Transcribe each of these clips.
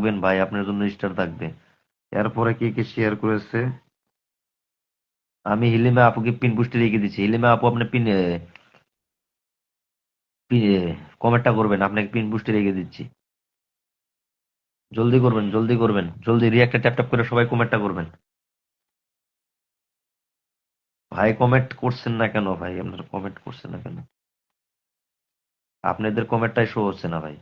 থাকবেন ভাই, আপনার জন্য স্টার থাকবে। এরপরে কে কে শেয়ার করেছে? আমি হিলিমা আপুকে পিন পুষ্টি রেখে দিচ্ছি। হিলিমা আপু আপনি কমেন্টটা করবেন, আপনাকে পিন পুষ্টি রেখে দিচ্ছি। জলদি করবেন, জলদি করবেন, জলদি রিয়াক্টে ট্যাপ ট্যাপ করে সবাই কমেন্টটা করবেন। ভাই কমেন্ট করছেন না কেন ভাই? আপনারা কমেন্ট করছেন না কেন? আপনাদের কমেন্টটাই শো হচ্ছে না ভাই।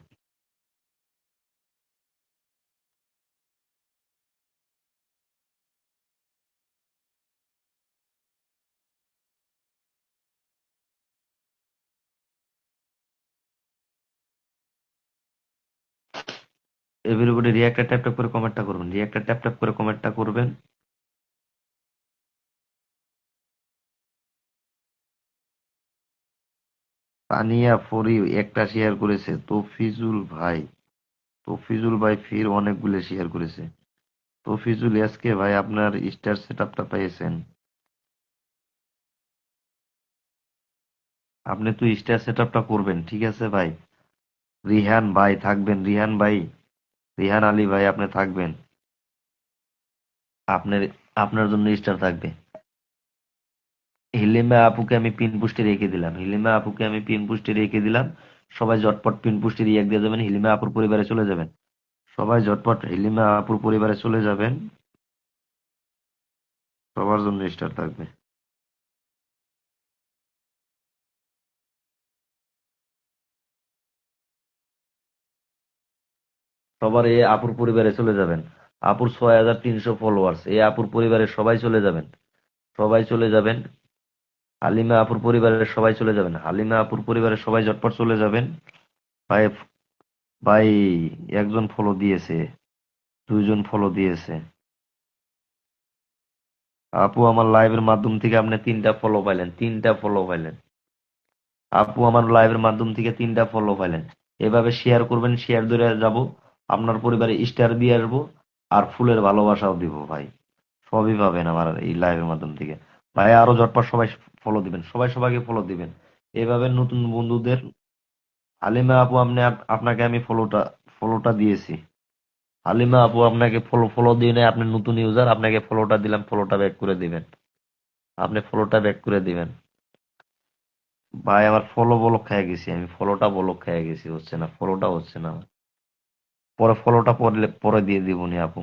এভরিবডি রিয়াক্টে ট্যাপ ট্যাপ করে কমেন্টটা করবেন, রিয়াক্টে ট্যাপ ট্যাপ করে কমেন্টটা করবেন। তানিয়া ফরি একটা শেয়ার করেছে। তফিজুল ভাই ফির অনেকগুলো শেয়ার করেছে। তফিজুল আজকে ভাই আপনার স্টার সেটআপটা পেয়েছেন। আপনি তো স্টার সেটআপটা করবেন, ঠিক আছে ভাই। রিহান ভাই থাকবেন, রিহান ভাই, রিহান আলী ভাই আপনি থাকবেন। আপনার আপনার জন্য স্টার থাকবে। হিলিমা আপুকে আমি পিন পুষ্টি রেখে দিলাম, হিলিমা আপুকে আমি পিন পুষ্টি রেখে দিলাম। সবাই ঝটপট পিন পুষ্টি রিয়াক্ট দিয়ে যাবেন, হিলিমা আপুর পরিবারে চলে যাবেন। সবাই ঝটপট হিলিমা আপুর পরিবারে চলে যাবেন। সবার জন্য স্টার থাকবে। সবার এই আপুর পরিবারে চলে যাবেন। আপুর 6300 ফলোয়ার্স, এই আপুর পরিবারে সবাই চলে যাবেন। সবাই চলে যাবেন। হালিমা আপুর পরিবারের সবাই চলে যাবেন, হালিমা আপুর পরিবারের সবাই ঝটপট চলে যাবেন। ভাই, ভাই একজন ফলো দিয়েছে, দুইজন ফলো দিয়েছে। আপু আমার লাইভের মাধ্যম থেকে আপনি 3টা ফলো পাইলেন, 3টা ফলো পাইলেন। আপু আমার লাইভের মাধ্যম থেকে 3টা ফলো পাইলেন। এভাবে শেয়ার করবেন, শেয়ার ধরে যাব, আপনার পরিবারে স্টার দিয়ে আসবো, আর ফুলের ভালোবাসাও দিব ভাই। সবই পাবেন আমার এই লাইভের মাধ্যম থেকে। ভাই আরো ঝটপট সবাই ফলো দিবেন, সবাই সবাইকে ফলো দিবেন। এভাবে নতুন বন্ধুদের। হালিমা আপু আপনাকে আমি ফলোটা দিয়েছি। হালিমা আপু আপনাকে ফলো ফলো দিয়ে নেয়, আপনি নতুন ইউজার, আপনাকে ফলোটা দিলাম, ফলোটা ব্যাক করে দিবেন। আপনি ফলোটা ব্যাক করে দিবেন। ভাই আমার ফলো বলক খেয়ে গেছি, আমি ফলোটা বলক খেয়ে গেছি, হচ্ছে না, ফলোটা হচ্ছে না আমার। পরে ফলোটা পরে দিয়ে দিবনি আপু।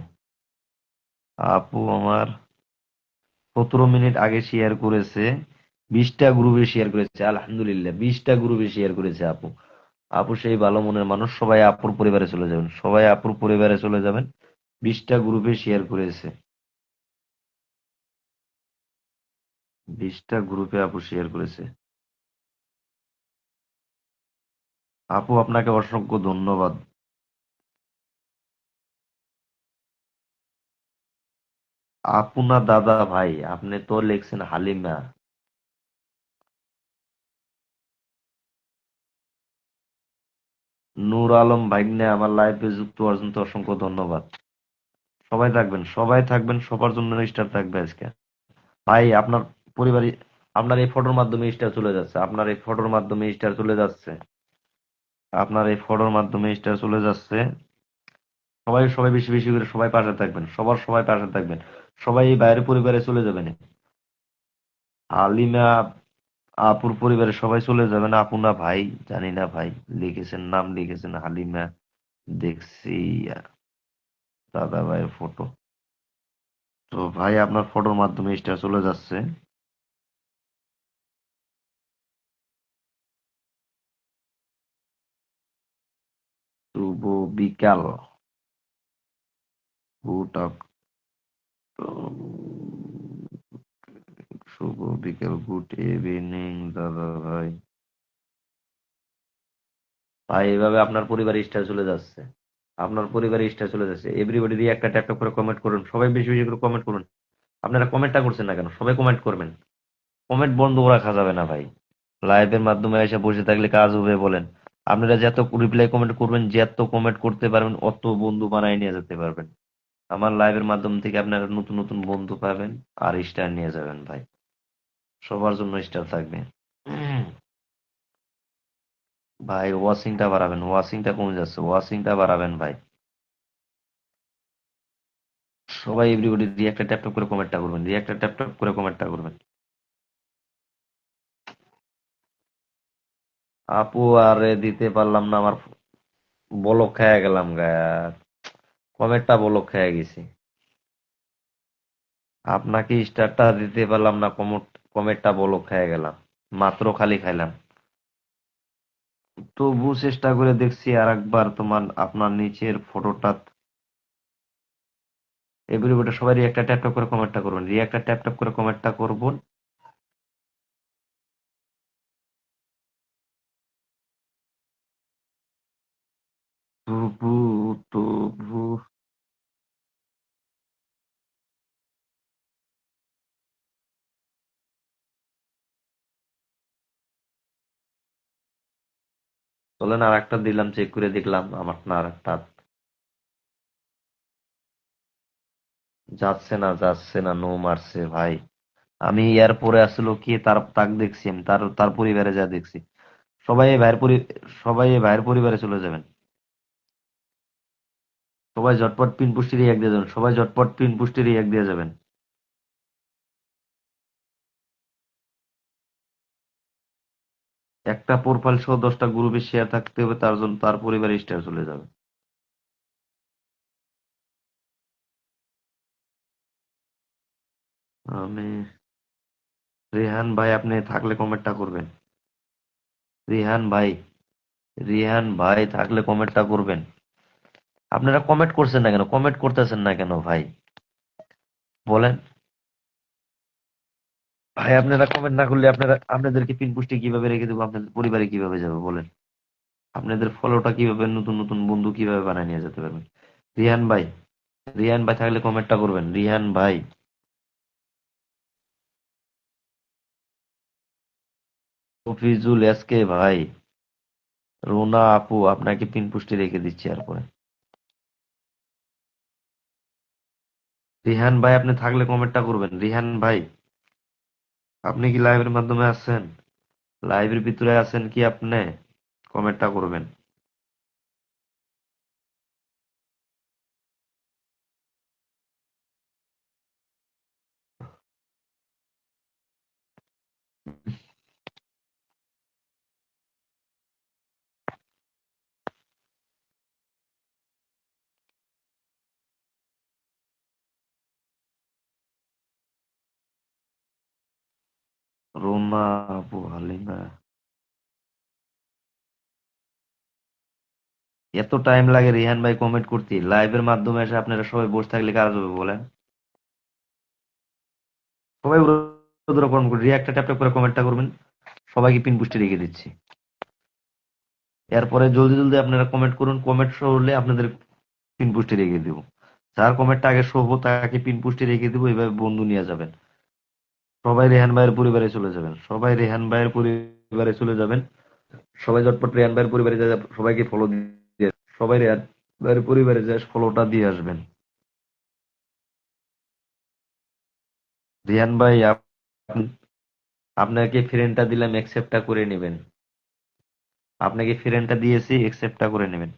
আপু আমার 17 মিনিট আগে শেয়ার করেছে। 20টা গ্রুপে শেয়ার করেছে, আলহামদুলিল্লাহ 20টা গ্রুপে শেয়ার করেছে আপু। আপু সেই ভালো মনের মানুষ, সবাই আপুর পরিবারে চলে যাবেন, সবাই আপুর পরিবারে চলে যাবেন। 20টা গ্রুপে শেয়ার করেছে। 20টা গ্রুপে আপু শেয়ার করেছে। আপু আপনাকে অসংখ্য ধন্যবাদ। আপু না দাদা ভাই, আপনি তো লিখছেন হালিমা। নূর আলম ভাগ্নে আমার লাইফে যুক্ত হওয়ার জন্য অসংখ্য ধন্যবাদ। সবাই থাকবেন, সবাই থাকবেন, সবার জন্য স্টার থাকবে আজকে। ভাই আপনার পরিবারে, আপনার এই ফটোর মাধ্যমে স্টার চলে যাচ্ছে, আপনার এই ফটোর মাধ্যমে স্টার চলে যাচ্ছে, আপনার এই ফটোর মাধ্যমে স্টার চলে যাচ্ছে। সবাই সবাই বেশি বেশি করে সবাই পাশে থাকবেন, সবাই পাশে থাকবেন। সবাই এই বাইরের পরিবারে চলে যাবেন। হালিমা আপুর পরিবারে সবাই চলে যাবেন। আপু না ভাই, জানি না ভাই, লিখেছেন নাম লিখেছেন হালিমা, দেখছি দাদা ভাইয়ের ফটো। তো ভাই আপনার ফটোর মাধ্যমে স্টার চলে যাচ্ছে। শুভ বিকাল, গুড শুভ বিকেল, গুড ইভিনিং দাদা ভাই। ভাই এভাবে আপনার পরিবারে স্টার চলে যাচ্ছে, আপনার পরিবারে স্টার চলে যাচ্ছে। এভরিবডি দিয়ে একটা ট্যাপ করে কমেন্ট করুন, সবাই বেশি বেশি করে কমেন্ট করুন। আপনারা কমেন্টটা করছেন না কেন? সবাই কমেন্ট করবেন। কমেন্ট বন্ধ রাখা যাবে না ভাই। লাইভের মাধ্যমে এসে বসে থাকলে কাজ হবে বলেন? আপনারা যত রিপ্লাই কমেন্ট করবেন, যত কমেন্ট করতে পারবেন, অত বন্ধু বানায় নিয়ে যেতে পারবেন। আমার লাইভের মাধ্যম থেকে আপনারা নতুন নতুন বন্ধু পাবেন, আর স্টার নিয়ে যাবেন ভাই। সবার জন্য স্টার থাকবে। ভাই ওয়াচিংটা বাড়াবেন, ওয়াচিংটা কমে যাচ্ছে, ওয়াচিংটা বাড়াবেন ভাই। সবাই এভরিবডি রিঅ্যাক্টে ট্যাপ ট্যাপ করে কমেন্টটা করবেন, রিঅ্যাক্টে ট্যাপ ট্যাপ করে কমেন্টটা করবেন। আপু আরে দিতে পারলাম না, আমার বলক খেয়ে গেলাম গা, কমেন্টটা বলক খেয়ে গেছি। আপনাকে স্টারটা দিতে পারলাম না, কমেন্টটা বলক খেয়ে গেলাম, মাত্র খালি খাইলাম। তবু চেষ্টা করে দেখছি আর একবার তোমার আপনার নিচের ফটোটা। এভরিবডি সবাই রিঅ্যাক্টে ট্যাপ ট্যাপ করে কমেন্টটা করবেন, রিঅ্যাক্টে ট্যাপ ট্যাপ করে কমেন্টটা করবেন। তবু তবু চলেন আর একটা দিলাম, চেক করে দেখলাম আমার না আর একটা যাচ্ছে না, নো মারছে ভাই। আমি এয়ারপোর্টে আসলো কি তাক দেখছি, আমি তার পরিবারে যা দেখছি। সবাই এই ভাইয়ের পরি সবাই এই ভাইয়ের পরিবারে চলে যাবেন। সবাই ঝটপট পিন পুষ্টি রিয়াক্ট দিয়ে যাবেন, সবাই ঝটপট পিন পুষ্টি রিয়াক্ট দিয়ে যাবেন। একটা প্রোফাইল সহ 10টা গ্রুপে শেয়ার থাকতে হবে, তার জন্য তার পরিবারে স্টার চলে যাবে। আমি রেহান ভাই, আপনি থাকলে কমেন্টটা করবেন। রিহান ভাই, রিহান ভাই থাকলে কমেন্টটা করবেন। আপনারা কমেন্ট করছেন না কেন, কমেন্ট করতেছেন না কেন ভাই, বলেন। ভাই আপনারা কমেন্ট না করলে আপনাদেরকে পিন পুষ্টি কিভাবে রেখে দেবো, আপনাদের পরিবারে কিভাবে যাবে বলেন। আপনাদের ফলোটা কিভাবে, নতুন নতুন বন্ধু কিভাবে বানায় নিয়ে যেতে পারবেন। রিহান ভাই, রিহান ভাই থাকলে কমেন্টটা করবেন, রিহান ভাই। মফিজুল এসকে ভাই, রোনা আপু, আপনাকে পিন পুষ্টি রেখে দিচ্ছি আর পরে। রিহান ভাই আপনি থাকলে কমেন্টটা করবেন, রিহান ভাই। আপনি কি লাইভের মাধ্যমে আছেন? লাইভের ভিতরে আছেন কি আপনি? কমেন্টটা করবেন। রোনা আপু, হালিমা, এত টাইম লাগে রিহান ভাই কমেন্ট করতে? লাইভের মাধ্যমে এসে আপনারা সবাই বসে থাকলে কাজ হবে বলেন? সবাই উড়ো কমেন্ট করুন, রিয়াক্টটা ট্যাপ ট্যাপ করে কমেন্টটা করবেন। সবাইকে পিন পুষ্টি রেখে দিচ্ছি। এরপরে জলদি জলদি আপনারা কমেন্ট করুন, কমেন্ট শো হলে আপনাদের পিন পুষ্টি রেখে দিব। যার কমেন্টটা আগে শো হবো তাকে পিন পুষ্টি রেখে দিব, এইভাবে বন্ধু নিয়ে যাবেন। সবাই রেহান ভাইয়ের পরিবারে চলে যাবেন, সবাই রেহান ভাইয়ের পরিবারে চলে যাবেন। সবাই ঝটপট রেহান ভাইয়ের পরিবারে সবাইকে ফলো দিয়ে, সবাই রেহান ভাইয়ের পরিবারে যায় ফলোটা দিয়ে আসবেন। রিহান ভাই আপনাকে ফ্রেন্ডটা দিলাম, একসেপ্টটা করে নেবেন। আপনাকে ফ্রেন্ডটা দিয়েছি, একসেপ্টটা করে নেবেন।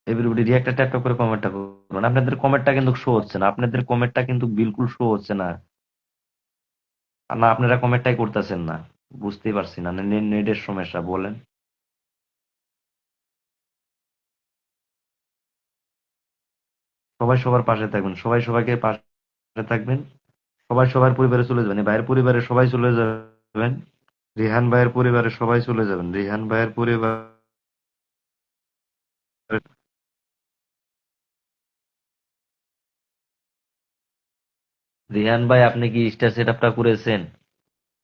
এভরিবডি রিঅ্যাক্টটা ট্যাপ ট্যাপ করে কমেন্টটা করুন। আপনাদের কমেন্টটা কিন্তু শো হচ্ছে না, আপনাদের কমেন্টটা কিন্তু বিলকুল শো হচ্ছে না। আর না, আপনারা কমেন্টটাই করতেছেন না, বুঝতেই পারছি না, নেটের সমস্যা বলেন। সবাই সবার পাশে থাকবেন, সবাই সবাইকে পাশে থাকবেন। সবাই সবার পরিবারে চলে যাবেন, এই ভাইয়ের পরিবারে সবাই চলে যাবেন। রিহান ভাইয়ের পরিবারে সবাই চলে যাবেন, রিহান ভাইয়ের পরিবার। রিহান ভাই আপনি কি স্টার সেটআপটা করেছেন?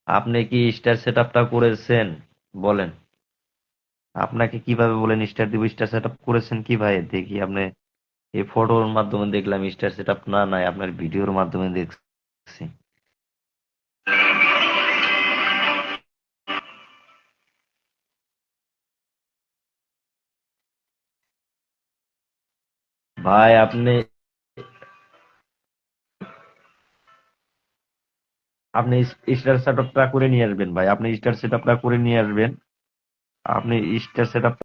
আপনি কি স্টার সেটআপটা করেছেন বলেন। আপনাকে কিভাবে বলেন স্টার দিব, স্টার সেটআপ করেছেন কি ভাই? দেখি আপনি। এই ফটোর মাধ্যমে দেখলাম স্টার সেটআপ না, নাই আপনার ভিডিওর মাধ্যমে দেখছি। ভাই আপনি আপনি স্টার সেটআপটা করে নিয়ে আসবেন ভাই, আপনি স্টার সেটআপটা করে নিয়ে আসবেন, আপনি স্টার সেটআপ